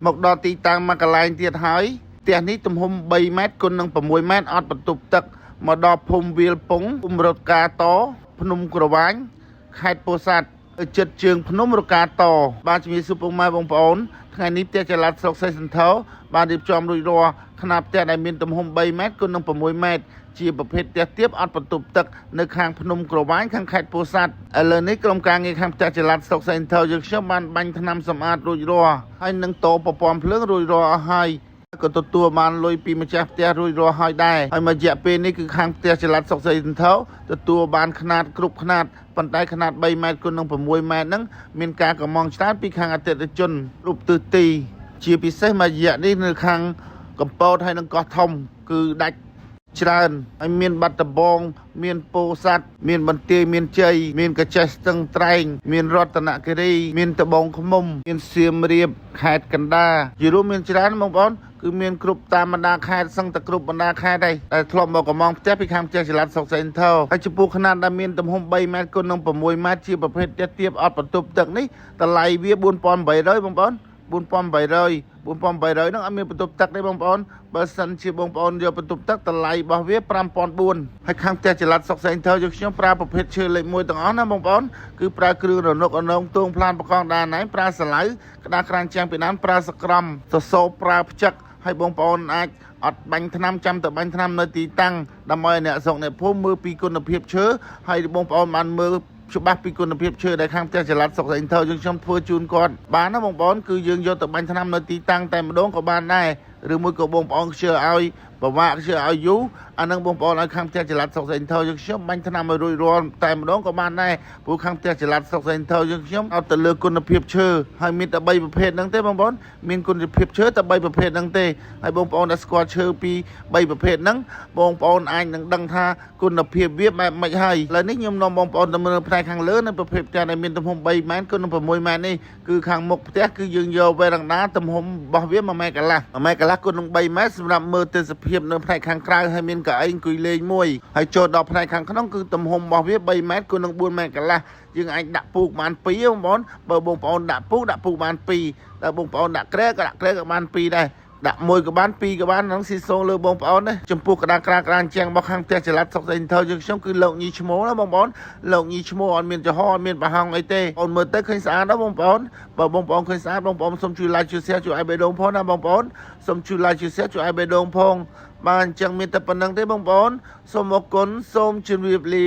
មកដល់ទីតាំងមកកន្លែងទៀតហើយផ្ទះនេះទំហំ3ម៉ែត្រគុណនឹង6ម៉ែត្រអត់បន្ទប់ទឹកមកដល់ភូមិវាលពងភូមិរត់ការតភ្នំក្រវាញខេត្តពោធិ៍សាត់ចិត្តជើងភ្នំរកាតបាទជំរាបសួរពុកម៉ែបងប្អូនថ្ងៃនេះផ្ទះចល័តស្រុកសេះសន្ធរបានរៀបចំរួចរាល់ຂະຫນາດផ្ទះដែលមានទំហំ3ម៉ែត្រគុណនឹង6ម៉ែត្រជាប្រភេទផ្ទះទាបអត់បន្ទប់ទឹកនៅខាងភ្នំក្រវាញខាងខេត្តពោធិ៍សាត់ឥឡូវនេះក្រុមការងារខាងផ្ទះចល័តស្រុកសេះសន្ធរយើងខ្ញុំបានបាញ់ថ្នាំសម្អាតរួចរាល់ហើយនឹងតប្រព័ន្ធភ្លើងរួចរាល់អស់ហើយក៏ទទួលបានលុយពីម្ចាស់ផ្ទះរួចរាល់ហើយដែរហើយមួយរយៈពេលនេះគឺខាងផ្ទះចល័តស្រុកសេះសន្ធរទទួលបានຂະຫນາດគ្រប់ຂະຫນាតប៉ុន្តែຂະຫນາត3ម៉ែត្រគុណនឹង6ម៉ែត្រហ្នឹងមានការកម្មង់ច្រើនពីខាងអតិថិជនគ្រប់ទិសទីជាពិសេសមួយរយៈនេះនៅខាងកំពតហើយនឹងកោះធំគឺដាច់ច្រើនហើយមានបាត់ដំបងមានពោធិ៍សាត់មានបន្ទាយមានជ័យមានកញ្ចេះស្ទឹងត្រែងមានរតនគិរីមានត្បូងឃ្មុំមានសៀមរាបខេត្តកណ្ដាលជារួមមានច្រើនបងប្អូនគឺមានគ្រប់តាមបណ្ដាខេត្តសឹងតែគ្រប់បណ្ដាខេត្តដែរដែលធ្លាប់មកកំងផ្ទះពីខាងផ្ទះចល័តស្រុកសេះសន្ធរហើយចំពោះຂະຫນាតដែលមានទំហំ3ម៉ែត្រគុណនឹង6ម៉ែត្រជាប្រភេទផ្ទះទាបអត់បន្ទប់ទឹកនេះតម្លៃវា4800បងប្អូន4800ហ្នឹងអត់មានបន្ទប់ទឹកទេបងប្អូនបើសិនជាបងប្អូនយកបន្ទប់ទឹកតម្លៃរបស់វា5400ហើយខាងផ្ទះចល័តស្រុកសេះសន្ធរយើងខ្ញុំប្រើប្រភេទឈើលេខ1ទាំងអស់ណាបងប្អូនគឺប្រើគ្រឿងរនុកអនងទងផ្លានបកងដាណៃប្រើសាឡៅក្តារក្រានចាំងពីណានប្រើសក្រំសសោប្រើផ្ចឹកហើយបងប្អូនអាចអត់បាញ់ថ្នាំចាំទៅបាញ់ថ្នាំនៅទីតាំងដើម្បីអ្នកស្រុកអ្នកភូមិមើលពីគុណភាពឈើហើយបងប្អូនបានមើលច្បាស់ពីគុណភាពឈើដែលខាងផ្ទះចល័តស្រុកសេះសន្ធរយើងខ្ញុំធ្វើជូនគាត់បានណាបងប្អូនគឺយើងយកទៅបាញ់ថ្នាំនៅទីតាំងតែម្ដងក៏បានដែរឬមួយក៏បងប្អូនខ្ជិលឲ្យប្រវាក់ខ្ជិលឲ្យយូរអានឹងបងប្អូនឲ្យខាងផ្ទះចល័តស្រុកសេះសន្ធរយើងខ្ញុំបាញ់ថ្នាំឲ្យរួចរាល់តែម្ដងក៏បានដែរព្រោះខាងផ្ទះចល័តស្រុកសេះសន្ធរយើងខ្ញុំឲ្យទៅលើគុណភាពឈើហើយមានតែ3ប្រភេទហ្នឹងទេបងប្អូនមានគុណភាពឈើតែ3ប្រភេទហ្នឹងទេហើយបងប្អូនដែលស្គាល់ឈើពី3ប្រភេទហ្នឹងបងប្អូនអាចនឹងដឹងថាគុណភាពវាបែបម៉េចហើយឥឡូវនេះខ្ញុំនាំបងប្អូនទៅមើលផ្នែកខាងលើនៃប្រភេទផ្ទះដែលមានទំហំ3ម៉ែត្រគុណនឹង6ម៉ែត្រនេះគឺខាងមុខផ្ទះគឺយើងយកវេរ៉ាំដាទំហំរបស់វា1ម៉ែត្រកន្លះ1ម៉ែត្រកន្លះគុណនឹង3ម៉ែត្រសម្រាប់មើលទេសភាពនៅផ្នែកខាងក្រៅហើយមានកៅអីអង្គុយលេងមួយហើយចូលដល់ផ្នែកខាងក្នុងគឺទំហំរបស់វា3ម៉ែត្រគុណនឹង4ម៉ែត្រកន្លះយើងអាចដាក់ពូកបាន2បងប្អូនបើបងប្អូនដាក់ពូកបាន2តែបងប្អូនដាក់ក្រែក៏ដាក់ក្រែក៏បាន2ដែរដាក់1ក៏បាន2ក៏បានហ្នឹងស៊ីសូងលើបងប្អូនណាចំពោះក្តារក្រានជាងរបស់ខាងផ្ទះចល័តស្រុកសេះសន្ធរយើងខ្ញុំគឺលោកញីឈ្មោះណាបងប្អូនលោកញីឈ្មោះអត់មានចំហអត់មានប្រហោងអីទេបងមើលទៅឃើញស្អាតណាបងប្អូនបើបងប្អូនឃើញស្អាតបងប្អូនសូមជួយ like ជួយ share ជួយឲ្យបេះដូងផងណាបងប្អូនសូមជួយ like ជួយ share ជួយឲ្យបេះដូងផងបាទអញ្ចឹងមានតែប៉ុណ្្នឹងទេបងប្អូនសូមអរគុណសូមជម្រាបលា